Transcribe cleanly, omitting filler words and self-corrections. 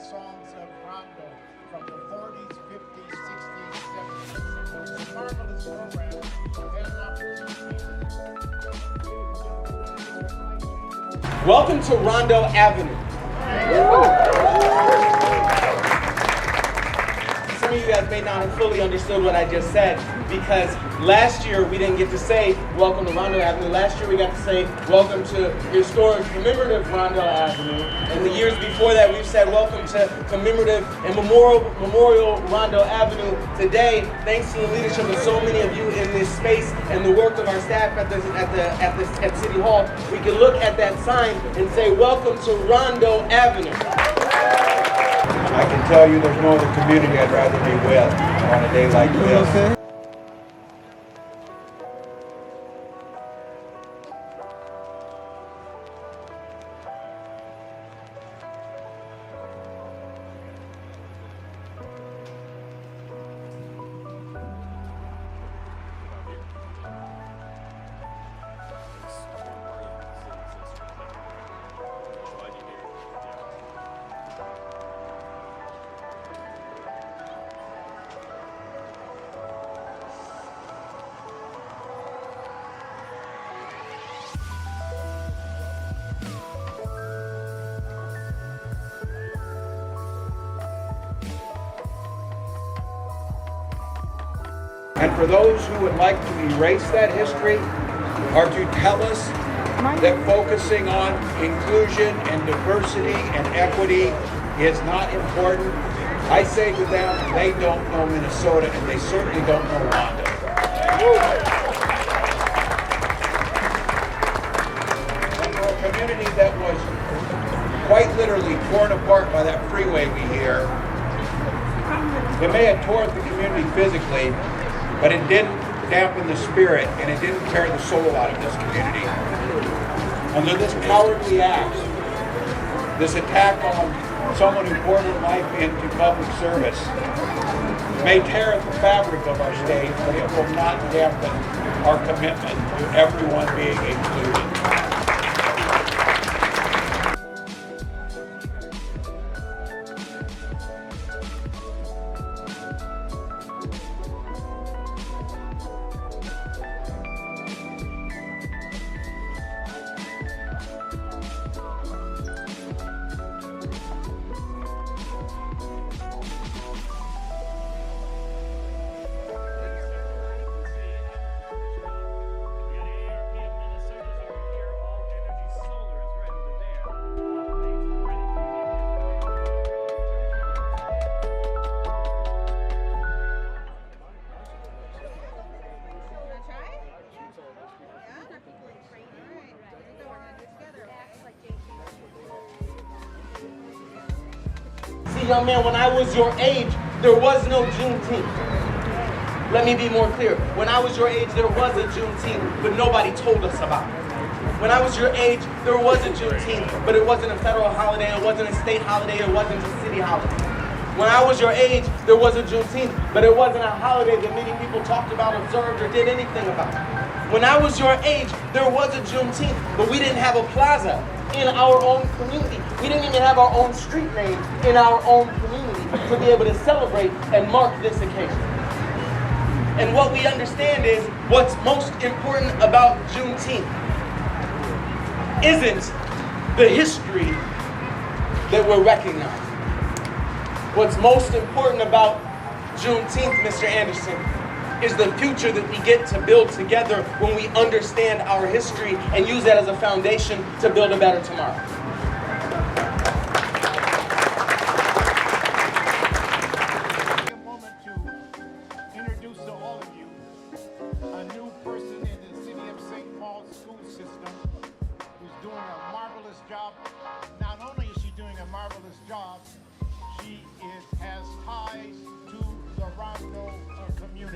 songs of Rondo from the 40s, 50s, 60s, 70s. It's a marvelous program. I've had an opportunity. Welcome to Rondo Avenue. Some of you guys may not have fully understood what I just said, because last year we didn't get to say welcome to Rondo Avenue. Last year we got to say welcome to historic commemorative Rondo Avenue. And the years before that we've said welcome to commemorative and memorial Rondo Avenue. Today, thanks to the leadership of so many of you in this space and the work of our staff at City Hall, we can look at that sign and say welcome to Rondo Avenue. I can tell you there's no other community I'd rather be with on a day like this. And for those who would like to erase that history or to tell us that focusing on inclusion and diversity and equity is not important, I say to them, they don't know Minnesota and they certainly don't know Rondo. And for a community that was quite literally torn apart by that freeway we hear, it may have torn the community physically, but it didn't dampen the spirit and it didn't tear the soul out of this community. Under this cowardly act, this attack on someone who poured their life into public service may tear at the fabric of our state, but it will not dampen our commitment to everyone being included. See, young man, when I was your age, there was no Juneteenth. Let me be more clear. When I was your age, there was a Juneteenth, but nobody told us about it. When I was your age, there was a Juneteenth, but it wasn't a federal holiday, it wasn't a state holiday, it wasn't a city holiday. When I was your age, there was a Juneteenth, but it wasn't a holiday that many people talked about, observed, or did anything about. When I was your age, there was a Juneteenth, but we didn't have a plaza in our own community. We didn't even have our own street name in our own community to be able to celebrate and mark this occasion. And what we understand is what's most important about Juneteenth isn't the history that we're recognizing. What's most important about Juneteenth, Mr. Anderson, is the future that we get to build together when we understand our history and use that as a foundation to build a better tomorrow. A moment to introduce to all of you a new person in the city of St. Paul's school system who's doing a marvelous job. Not only is she doing a marvelous job, she has ties to the Rondo community.